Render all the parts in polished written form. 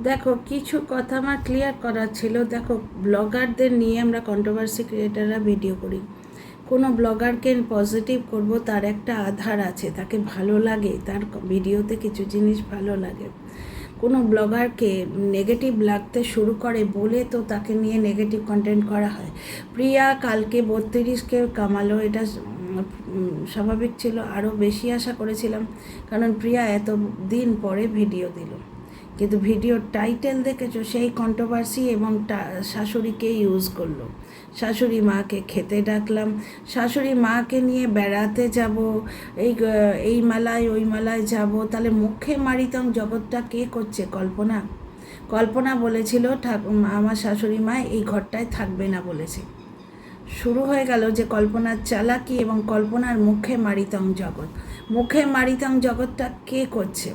দেখো, কিছু কথা আমার ক্লিয়ার করার ছিল। দেখো, ব্লগারদের নিয়ে আমরা কন্ট্রোভার্সি ক্রিয়েটাররা ভিডিও করি। কোনো ব্লগারকে পজিটিভ করব, তার একটা আধার আছে, তাকে ভালো লাগে, তার ভিডিওতে কিছু জিনিস ভালো লাগে। কোনো ব্লগারকে নেগেটিভ লাগতে শুরু করে বলে তো তাকে নিয়ে নেগেটিভ কন্টেন্ট করা হয়। প্রিয়া কালকে 32কে কামালো, এটা স্বাভাবিক ছিল। আরও বেশি আশা করেছিলাম, কারণ প্রিয়া এত দিন পরে ভিডিও দিল। কিন্তু ভিডিওর টাইটেল দেখেছো, সেই কন্ট্রোভার্সি এবং শাশুড়িকে ইউজ করলো। শাশুড়ি মাকে খেতে ডাকলাম, শাশুড়ি মাকে নিয়ে বেড়াতে যাব, এই মেলায় ওই মেলায় যাব। তাহলে মুখে মারিতং জগৎটা কে করছে? কল্পনা। কল্পনা বলেছিল আমার শাশুড়ি মা এই ঘরটায় থাকবে না বলেছে। শুরু হয়ে গেল যে কল্পনার চালাকি এবং কল্পনার মুখে মারিতং জগৎ। মুখে মারিতং জগৎটা কে করছে?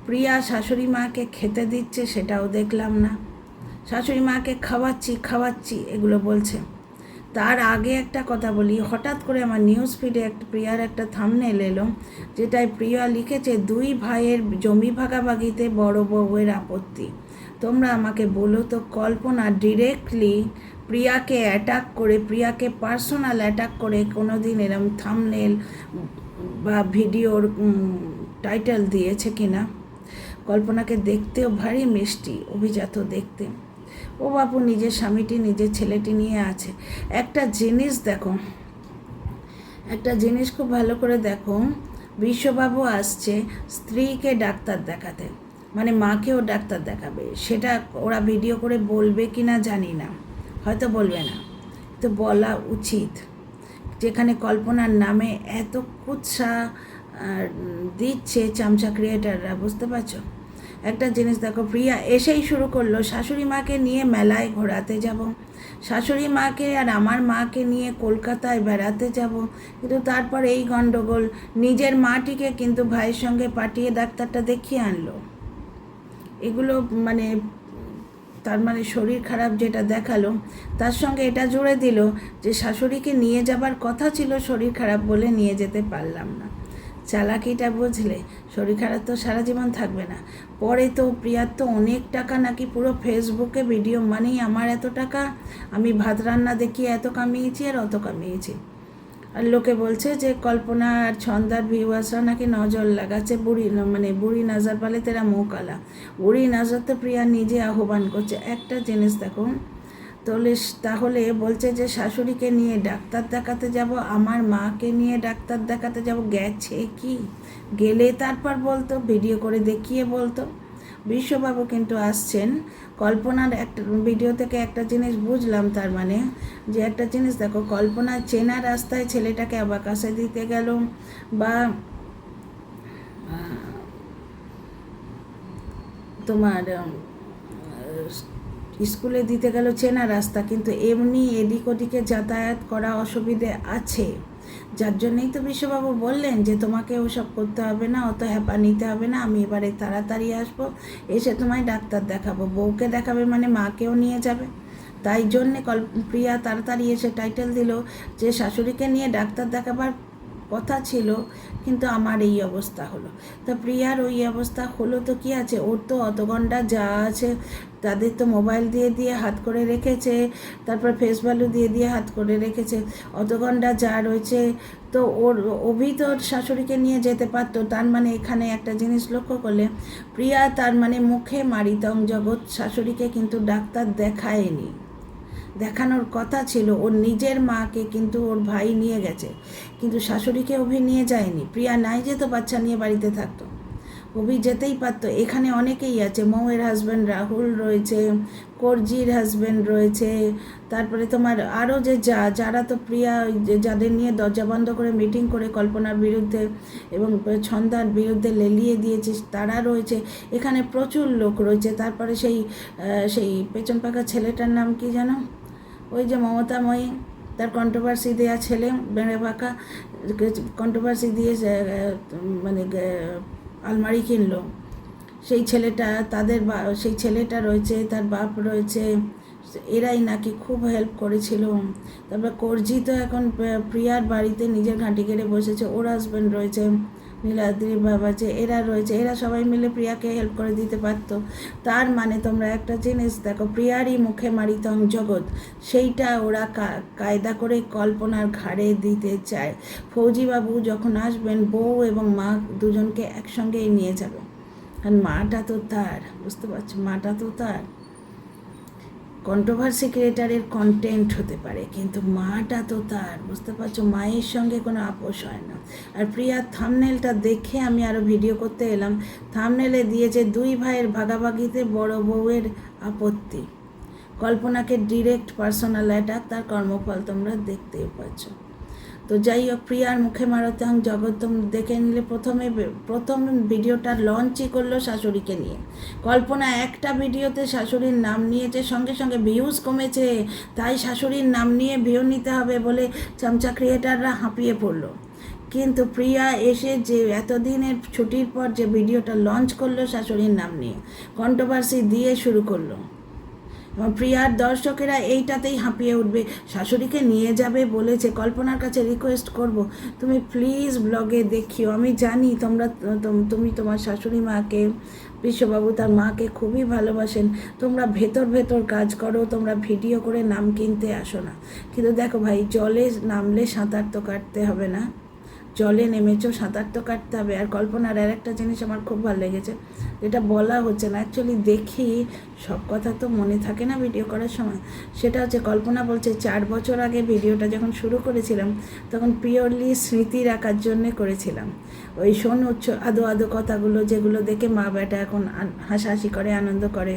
প্রিয়া শাশুড়ি মাকে খেতে দিচ্ছে, সেটাও দেখলাম না। শাশুড়ি মাকে খাওয়াচ্ছি এগুলো বলছে। তার আগে একটা কথা বলি, হঠাৎ করে আমার নিউজ ফিডে প্রিয়ার একটা থাম্বনেল এলো, যেটায় প্রিয়া লিখেছে 2 ভাইয়ের জমি ভাগাভাগিতে বড় বউয়ের আপত্তি। তোমরা আমাকে বলো তো, কল্পনা ডিরেক্টলি প্রিয়াকে অ্যাটাক করে, প্রিয়াকে পার্সোনাল অ্যাটাক করে কোনো দিন এরম থাম্বনেল বা ভিডিওর টাইটেল দিয়েছে কিনা? কল্পনাকে দেখতেও ভারী মিষ্টি, অভিজাত দেখতে। ও বাপু নিজের স্বামীটি, নিজের ছেলেটি নিয়ে আছে। একটা জিনিস দেখো, একটা জিনিস খুব ভালো করে দেখো, বিশ্ববাবু আসছে স্ত্রীকে ডাক্তার দেখাতে, মানে মাকেও ডাক্তার দেখাবে। সেটা ওরা ভিডিও করে বলবে কি না জানি না, হয়তো বলবে না, তো বলা উচিত। যেখানে কল্পনার নামে এত কুৎসা দিচ্ছে চামচা ক্রিয়েটাররা, বুঝতে পারছো? একটা জিনিস দেখো, প্রিয়া এসেই শুরু করলো শাশুড়ি মাকে নিয়ে মেলায় ঘোরাতে যাব, শাশুড়ি মাকে আর আমার মাকে নিয়ে কলকাতায় বেড়াতে যাব। কিন্তু তারপর এই গণ্ডগোল, নিজের মাটিকে কিন্তু ভাইয়ের সঙ্গে পাঠিয়ে ডাক্তারটা দেখিয়ে আনলো। এগুলো মানে, তার মানে শরীর খারাপ যেটা দেখালো, তার সঙ্গে এটা জুড়ে দিল যে শাশুড়িকে নিয়ে যাবার কথা ছিল, শরীর খারাপ বলে নিয়ে যেতে পারলাম না। চালাকিটা বুঝলে? শরীর খারাপ তো সারা জীবন থাকবে না। পরে তো প্রিয়ার তো অনেক টাকা, নাকি পুরো ফেসবুকে ভিডিও মানেই আমার এত টাকা, আমি ভাত রান্না দেখিয়ে এত কামিয়েছি আর অত কামিয়েছি। আর লোকে বলছে যে কল্পনা আর ছন্দার ভিউয়ার্সরা নাকি নজর লাগাচ্ছে, বুড়ি নজর পালে তেরা মুখ কালা। বুড়ি নজর তো প্রিয়া নিজে আহ্বান করছে। একটা জিনিস দেখো, তাহলে বলছে যে শাশুড়িকে নিয়ে ডাক্তার দেখাতে যাব, আমার মাকে নিয়ে ডাক্তার দেখাতে যাব। গেছে কি? গেলে তারপর বলতো, ভিডিও করে দেখিয়ে বলতো। বিশ্ববাবু কিন্তু আসছেন। কল্পনার একটা ভিডিও থেকে একটা জিনিস বুঝলাম, তার মানে যে একটা জিনিস দেখো, কল্পনা চেনা রাস্তায় ছেলেটাকে অ্যাবাকাসে দিতে গেল, বা তোমার স্কুলে দিতে গেল চেনা রাস্তা, কিন্তু এমনি এদিক ওদিকে যাতায়াত করা অসুবিধে আছে। যার জন্যই তো বিশ্ববাবু বললেন যে তোমাকে ওসব করতে হবে না, অত হ্যাপা নিতে হবে না, আমি এবারে তাড়াতাড়ি আসবো, এসে তোমায় ডাক্তার দেখাবো। বউকে দেখাবে মানে মাকেও নিয়ে যাবে। তাই জন্যে প্রিয়া তাড়াতাড়ি এসে টাইটেল দিল যে শাশুড়িকে নিয়ে ডাক্তার দেখাবার কথা ছিল, কিন্তু আমার এই অবস্থা হলো। তা প্রিয়ার ওই অবস্থা হলো তো কী আছে, ওর তো অত গন্ডা যা আছে, তাদের তো মোবাইল দিয়ে দিয়ে হাত করে রেখেছে, তারপর ফেস ভ্যালু দিয়ে দিয়ে হাত করে রেখেছে। অত গন্ডা যা রয়েছে, তো অভি তো শাশুড়িকে নিয়ে যেতে পারতো। তার মানে এখানে একটা জিনিস লক্ষ্য করলে, প্রিয়া তার মানে মুখে মারিতং জগৎ, শাশুড়িকে কিন্তু ডাক্তার দেখায়নি। দেখানোর কথা ছিল, ওর নিজের মাকে কিন্তু ওর ভাই নিয়ে গেছে, কিন্তু শাশুড়িকে অভি নিয়ে যায়নি। প্রিয়া নাই যেত, বাচ্চা নিয়ে বাড়িতে থাকতো, অভি যেতেই পারতো। এখানে অনেকেই আছে, মৌয়ের হাজব্যান্ড রাহুল রয়েছে, করজির হাজব্যান্ড রয়েছে, তারপরে তোমার আরও যে যারা তো প্রিয়া যাদের নিয়ে দরজা বন্ধ করে মিটিং করে কল্পনার বিরুদ্ধে এবং ছন্দার বিরুদ্ধে লেলিয়ে দিয়েছে, তারা রয়েছে এখানে, প্রচুর লোক রয়েছে। তারপরে সেই পেছন পাকা ছেলেটার নাম কি জানো, ওই যে মমতাময়ী, তার কন্ট্রোভার্সি দেওয়া ছেলে, বেড়ে পাকা কন্ট্রোভার্সি দিয়ে মানে আলমারি কিনলো, সেই ছেলেটা, সেই ছেলেটা রয়েছে, তার বাপ রয়েছে, এরাই নাকি খুব হেল্প করেছিল। তারপর করজি তো এখন প্রিয়ার বাড়িতে নিজের ঘাঁটি কেড়ে বসেছে, ওর হাজব্যান্ড রয়েছে, নীলাদ্রি বাবা যে এরা রয়েছে, এরা সবাই মিলে প্রিয়াকে হেল্প করে দিতে পারতো। তার মানে তোমরা একটা জিনিস দেখো, প্রিয়ারই মুখে মারিতং জগৎ, সেইটা ওরা কায়দা করে কল্পনার ঘাড়ে দিতে চায়। ফৌজিবাবু যখন আসবেন, বউ এবং মা দুজনকে একসঙ্গেই নিয়ে যাবে, কারণ মাটা তো তার, বুঝতে পারছো, মাটা তো তার। কন্ট্রোভার্সি ক্রিয়েটারের কন্টেন্ট হতে পারে, কিন্তু মাটা তো তার, বুঝতে পারছো, মায়ের সঙ্গে কোনো আপোষ হয় না। আর প্রিয়ার থাম্বনেলটা দেখে আমি আরও ভিডিও করতে এলাম। থাম্বনেলে দিয়েছে দুই ভাইয়ের ভাগাভাগিতে বড় বউয়ের আপত্তি, কল্পনাকে ডিরেক্ট পার্সোনাল অ্যাটাক, তার কর্মফল তোমরা দেখতেই পাচ্ছ। তো যাই হোক, প্রিয়ার মুখে মারতাম জগৎ দেখে নিলে, প্রথম ভিডিওটা লঞ্চই করলো শাশুড়িকে নিয়ে। কল্পনা একটা ভিডিওতে শাশুড়ির নাম নিয়েছে, সঙ্গে সঙ্গে ভিউজ কমেছে, তাই শাশুড়ির নাম নিয়ে ভিউ নিতে হবে বলে চামচা ক্রিয়েটাররা হাঁপিয়ে পড়লো। কিন্তু প্রিয়া এসে যে এতদিনের ছুটির পর যে ভিডিওটা লঞ্চ করলো শাশুড়ির নাম নিয়ে, কন্ট্রোভার্সি দিয়ে শুরু করলো, এবং প্রিয়ার দর্শকেরা এইটাতেই হাঁপিয়ে উঠবে। শাশুড়িকে নিয়ে যাবে বলেছে। কল্পনার কাছে রিকোয়েস্ট করব, তুমি প্লিজ ব্লগে দেখিও। আমি জানি তুমি তোমার শাশুড়ি মাকে, বিশ্ববাবু তার মাকে খুবই ভালোবাসেন, তোমরা ভেতর কাজ করো, তোমরা ভিডিও করে নাম কিনতে আসো না। কিন্তু দেখো ভাই, জলে নামলে সাঁতার তো কাটতে হবে না, জলে নেমেছো, সাঁতার তো কাটতে হবে। আর কল্পনার আর একটা জিনিস আমার খুব ভালো লেগেছে, যেটা বলা হচ্ছে না, অ্যাকচুয়ালি দেখি সব কথা তো মনে থাকে না ভিডিও করার সময়। সেটা হচ্ছে, কল্পনা বলছে 4 বছর আগে ভিডিওটা যখন শুরু করেছিলাম, তখন পিওরলি স্মৃতি রাখার জন্যে করেছিলাম। ওই শোনোচ্ছ আদো কথাগুলো, যেগুলো দেখে মা বেটা এখন হাসাহাসি করে, আনন্দ করে।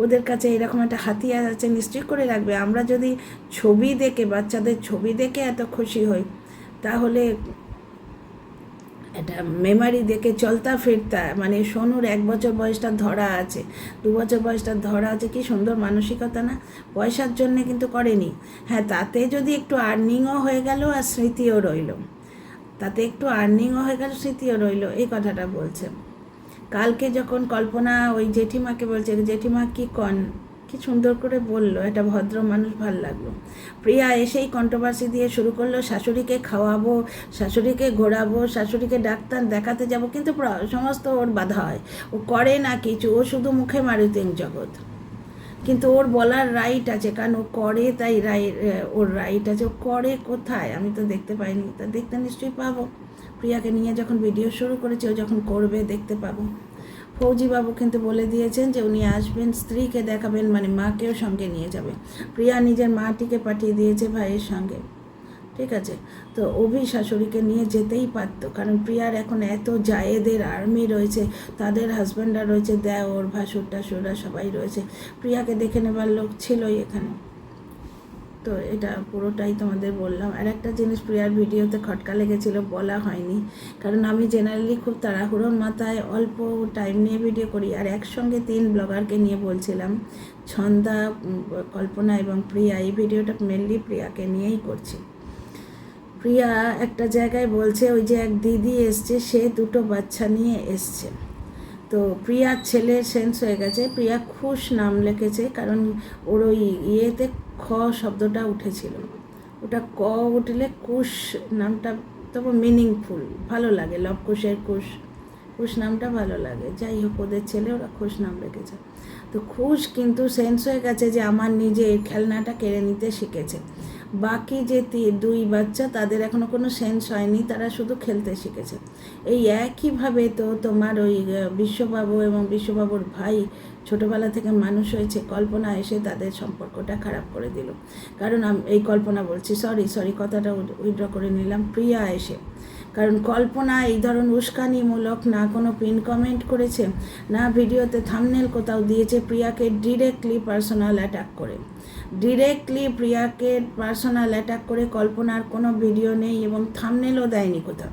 ওদের কাছে এরকম একটা হাতিয়ার আছে, নিশ্চয়ই করে রাখবে। আমরা যদি ছবি দেখে, বাচ্চাদের ছবি দেখে এত খুশি হই, তাহলে এটা মেমারি দেখে চলতা ফিরতা, মানে সোনুর 1 বছর বয়সটা ধরা আছে, 2 বছর বয়সটা ধরা আছে, কি সুন্দর মানসিকতা না? পয়সার জন্যে কিন্তু করেনি। হ্যাঁ, তাতে যদি একটু আর্নিংও হয়ে গেল আর স্মৃতিও রইল, তাতে একটু আর্নিংও হয়ে গেল, স্মৃতিও রইল, এই কথাটা বলছে। কালকে যখন কল্পনা ওই জেঠিমাকে বলছে, জেঠিমা কি সুন্দর করে বললো, একটা ভদ্র মানুষ, ভাল লাগলো। প্রিয়া এসেই কন্ট্রোভার্সি দিয়ে শুরু করলো, শাশুড়িকে খাওয়াবো, শাশুড়িকে ঘোরাবো, শাশুড়িকে ডাক্তার দেখাতে যাব, কিন্তু সমস্ত ওর বাধা হয়, ও করে না কিছু, ও শুধু মুখে মারুতিং জগৎ। কিন্তু ওর বলার রাইট আছে, কারণ ও করে, তাই ওর রাইট আছে। ও করে কোথায় আমি তো দেখতে পাইনি, তা দেখতে নিশ্চয়ই পাবো। প্রিয়াকে নিয়ে যখন ভিডিও শুরু করেছে, ও যখন করবে দেখতে পাবো। ফৌজিবাবু কিন্তু বলে দিয়েছেন যে উনি আসবেন, স্ত্রীকে দেখাবেন, মানে মাকেও সঙ্গে নিয়ে যাবে। প্রিয়া নিজের মাটিকে পাঠিয়ে দিয়েছে ভাইয়ের সঙ্গে, ঠিক আছে। তো অভি শাশুড়িকে নিয়ে যেতেই পারতো, কারণ প্রিয়ার এখন এত জায়েদের আর্মি রয়েছে, তাদের হাজব্যান্ডরা রয়েছে, দেওর ভাসুর টাসুররা সবাই রয়েছে, প্রিয়াকে দেখে নেবার লোক ছিলই এখানে। তো এটা পুরোটাই তোমাদের বললাম। আর একটা জিনিস প্রিয়ার ভিডিওতে খটকা লেগেছিল, বলা হয়নি, কারণ আমি জেনারেলি খুব তাড়াহুড়োর মাথায় অল্প টাইম নিয়ে ভিডিও করি। আর একসঙ্গে 3 ব্লগারকে নিয়ে বলছিলাম, ছন্দা, কল্পনা এবং প্রিয়া। এই ভিডিওটা মেনলি প্রিয়াকে নিয়েই করছি। প্রিয়া একটা জায়গায় বলছে, ওই যে এক দিদি এসছে, সে 2টো বাচ্চা নিয়ে এসছে। তো প্রিয়ার ছেলের সেন্স হয়ে গেছে, প্রিয়া খুশ নাম লিখেছে, কারণ ওর ওই ইয়েতে খ শব্দটা উঠেছিল, ওটা ক উঠলে কুশ নামটা তবে মিনিংফুল, ভালো লাগে। লবকুশের কুশ নামটা ভালো লাগে। যাই হোক, ওদের ছেলে ওরা খুশ নাম রেখেছে। তো খুশ কিন্তু সেন্স হয়ে গেছে যে আমার নিজের খেলনাটা কেড়ে নিতে শিখেছে। বাকি যে 2 বাচ্চা, তাদের এখনও কোনো সেন্স হয়নি, তারা শুধু খেলতে শিখেছে। এই একইভাবে তো তোমার ওই বিশ্ববাবু এবং বিশ্ববাবুর ভাই ছোটোবেলা থেকে মানুষ হয়েছে, কল্পনা এসে তাদের সম্পর্কটা খারাপ করে দিল। কারণ এই কল্পনা বলছি, সরি কথাটা উইথড্র করে নিলাম, প্রিয়া এসে, কারণ কল্পনা এই ধরনের উস্কানিমূলক না কোনো পিন কমেন্ট করেছে, না ভিডিওতে থাম্বনেল কোথাও দিয়েছে, প্রিয়াকে ডিরেক্টলি পার্সোনাল অ্যাটাক করে কল্পনার কোনো ভিডিও নেই এবং থাম্বনেলও দেয়নি কোথাও,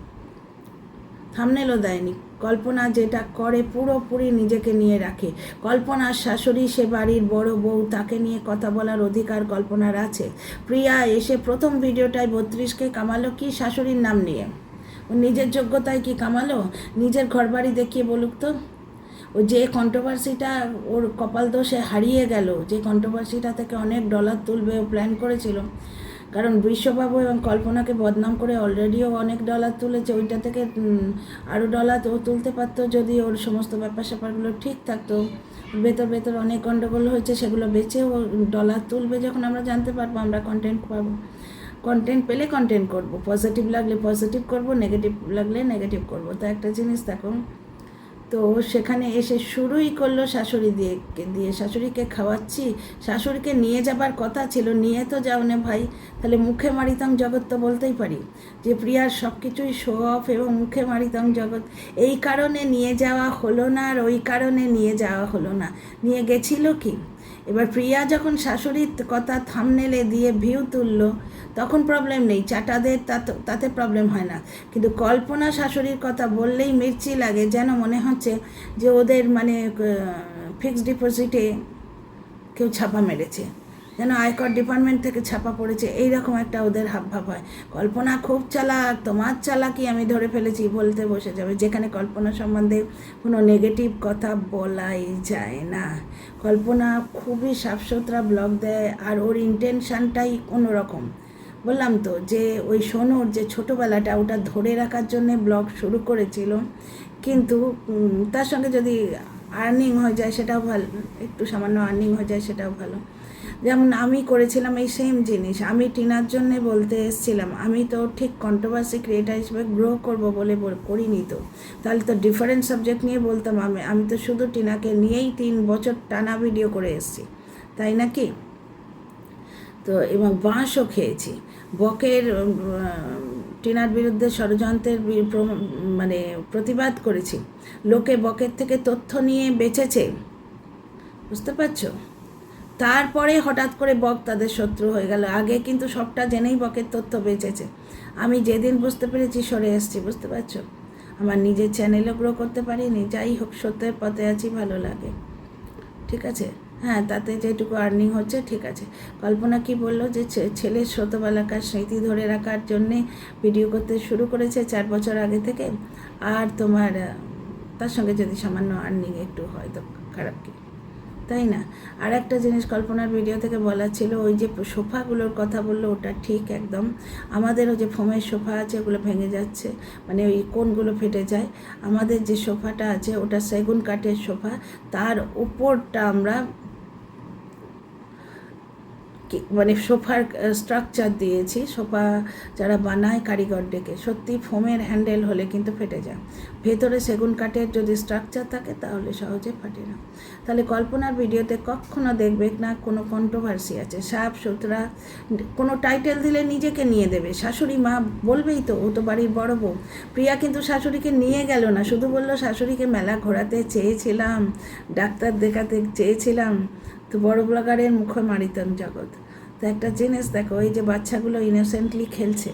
কল্পনা যেটা করে পুরোপুরি নিজেকে নিয়ে রাখে। কল্পনার শাশুড়ি, সে বাড়ির বড় বউ, তাকে নিয়ে কথা বলার অধিকার কল্পনার আছে। প্রিয়া এসে প্রথম ভিডিওটায় 32কে কামালো কি শাশুড়ির নাম নিয়ে, ও নিজের যোগ্যতায় কি কামালো? নিজের ঘরবাড়ি দেখিয়ে বলুক তো। ও যে কন্ট্রোভার্সিটা ওর কপাল দোষে হারিয়ে গেল, যে কন্ট্রোভার্সিটা থেকে অনেক ডলার তুলবে ও প্ল্যান করেছিল, কারণ বিশ্ববাবু এবং কল্পনাকে বদনাম করে অলরেডিও অনেক ডলার তুলেছে, ওইটা থেকে আরও ডলার ও তুলতে পারতো যদি ওর সমস্ত ব্যাপার স্যাপারগুলো ঠিক থাকতো। ভেতর অনেক গণ্ডগোল হয়েছে, সেগুলো বেচে ও ডলার তুলবে। যখন আমরা জানতে পারবো, আমরা কন্টেন্ট পাবো, কন্টেন্ট পেলে কন্টেন্ট করব, পজিটিভ লাগলে পজিটিভ করব, নেগেটিভ লাগলে নেগেটিভ করব। তো একটা জিনিস দেখো, তো সেখানে এসে শুরুই করলো শাশুড়ি দিয়ে শাশুড়িকে খাওয়াচ্ছি। শাশুড়িকে নিয়ে যাবার কথা ছিল, নিয়ে তো যাও না ভাই। তাহলে মুখে মারিতাম জগৎ তো বলতেই পারি যে প্রিয়ার সব কিছুই শো অফ এবং মুখে মারিতাম জগৎ। এই কারণে নিয়ে যাওয়া হলো না, আর ওই কারণে নিয়ে যাওয়া হলো না, নিয়ে গেছিল কি। এবার প্রিয়া যখন শাশুড়ির কথা থামনেলে দিয়ে ভিউ তুললো, তখন প্রবলেম নেই, চাটাদের তাতে প্রবলেম হয় না। কিন্তু কল্পনা শাশুড়ির কথা বললেই মির্চি লাগে, যেন মনে হচ্ছে যে ওদের মানে ফিক্সড ডিপোজিটে কেউ ছাপা মেরেছে, যেন আয়কর ডিপার্টমেন্ট থেকে ছাপা পড়েছে, এইরকম একটা ওদের হাবভাব হয়। কল্পনা খুব চালাক, তোমার চালাকি আমি ধরে ফেলেছি বলতে বসে যাবে, যেখানে কল্পনা সম্বন্ধে কোনো নেগেটিভ কথা বলাই যায় না। কল্পনা খুবই সাফসুতরা ব্লগ দেয়, আর ওর ইন্টেনশানটাই অন্যরকম। বললাম তো যে ওই সোনুর যে ছোটোবেলাটা, ওটা ধরে রাখার জন্যে ব্লগ শুরু করেছিল, কিন্তু তার সঙ্গে যদি আর্নিং হয়ে যায় সেটাও ভালো, একটু সামান্য আর্নিং হয়ে যায় সেটাও ভালো। যেমন আমি করেছিলাম এই সেম জিনিস, আমি টিনার জন্যে বলতে এসেছিলাম, আমি তো ঠিক কন্ট্রোভার্সি ক্রিয়েটার হিসেবে গ্রো করবো বলে করিনি তো, তাহলে তো ডিফারেন্ট সাবজেক্ট নিয়ে বলতাম। আমি তো শুধু টিনাকে নিয়েই 3 বছর টানা ভিডিও করে এসেছি, তাই নাকি? তো এবং বাঁশও খেয়েছি, বকের টিনার বিরুদ্ধে ষড়যন্ত্রের মানে প্রতিবাদ করেছি, লোকে বকের থেকে তথ্য নিয়ে বেঁচেছে, বুঝতে পারছো? তারপরে হঠাৎ করে বক তাদের শত্রু হয়ে গেল, আগে কিন্তু সবটা জেনেই বকের তথ্য বেঁচেছে। আমি যেদিন বুঝতে পেরেছি সরে এসেছি, বুঝতে পারছো? আমার নিজের চ্যানেলও গ্রো করতে পারিনি, যাই হোক সত্যের পথে আছি, ভালো লাগে, ঠিক আছে। হ্যাঁ, তাতে যেটুকু আর্নিং হচ্ছে ঠিক আছে। কল্পনা কি বললো যে ছেলের ছোটোবেলাকার স্মৃতি ধরে রাখার জন্যে ভিডিও করতে শুরু করেছে 4 বছর আগে থেকে, আর তোমার তার সঙ্গে যদি সামান্য আর্নিং একটু হয় তো খারাপ কি, তাই না? আর একটা জিনিস কল্পনার ভিডিও থেকে বলা ছিল, ওই যে সোফাগুলোর কথা বললো, ওটা ঠিক একদম। আমাদেরও যে ফোমের সোফা আছে ওগুলো ভেঙে যাচ্ছে, মানে ওই কোণগুলো ফেটে যায়। আমাদের যে সোফাটা আছে ওটা সেগুন কাঠের সোফা, তার উপরটা আমরা মানে সোফার স্ট্রাকচার দিয়েছি, সোফা যারা বানায় কারিগর ডেকে, সত্যি ফোমের হ্যান্ডেল হলে কিন্তু ফেটে যায়, ভেতরে সেগুন কাঠের যদি স্ট্রাকচার থাকে তাহলে সহজে ফাটে না। তাহলে কল্পনার ভিডিওতে কখনো দেখবে না কোনো কন্ট্রোভার্সি আছে, সাফ সুতরা, কোনো টাইটেল দিলে নিজেকে নিয়ে দেবে, শাশুড়ি মা বলবেই তো, ও তো বাড়ির বড় বউ। প্রিয়া কিন্তু শাশুড়িকে নিয়ে গেল না, শুধু বললো শাশুড়িকে মেলা ঘোরাতে চেয়েছিলাম, ডাক্তার দেখাতে চেয়েছিলাম, তো বড় ব্লগারের মুখে মারিতাম জগৎ। তো একটা জিনিস দেখো, এই যে বাচ্চাগুলো ইনোসেন্টলি খেলছে,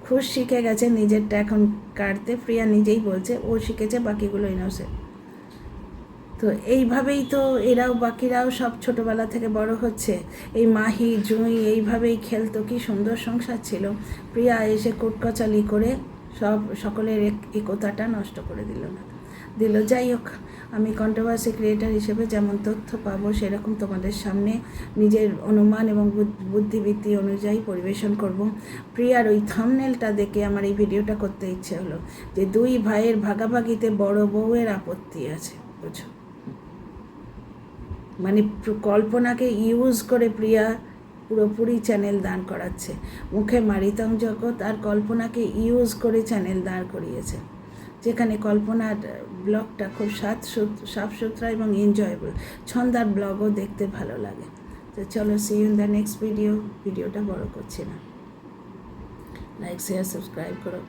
খুশ শিখে গেছে নিজেরটা এখন কাটতে, প্রিয়া নিজেই বলছে ও শিখেছে, বাকিগুলো ইনোসেন্ট। তো এইভাবেই তো এরাও বাকিরাও সব ছোটোবেলা থেকে বড় হচ্ছে, এই মাহি জুঁই এইভাবেই খেলতো, কি সুন্দর সংসার ছিল। প্রিয়া এসে কুটকচালি করে সকলের একতাটা নষ্ট করে দিল। যাই হোক, আমি কন্ট্রোভার্সি ক্রিয়েটার হিসেবে যেমন তথ্য পাবো সেরকম তোমাদের সামনে নিজের অনুমান এবং বুদ্ধিবৃত্তি অনুযায়ী পরিবেশন করব। প্রিয়ার ওই থাম্বনেলটা দেখে আমার এই ভিডিওটা করতে ইচ্ছে হলো, যে 2 ভাইয়ের ভাগাভাগিতে বড় বউয়ের আপত্তি আছে, বুঝো? মানে কল্পনাকে ইউজ করে প্রিয়া পুরোপুরি চ্যানেল দাঁড় করাচ্ছে, মুখে মারিতাম জগৎ আর কল্পনাকে ইউজ করে চ্যানেল দাঁড় করিয়েছে, যেখানে কল্পনার ব্লগটা খুব সাফসুতরা এবং এনজয়েবল, ছন্দার ব্লগও দেখতে ভালো লাগে। তো চলো, see you in the next ভিডিওটা বড় করছি না, লাইক শেয়ার সাবস্ক্রাইব করো।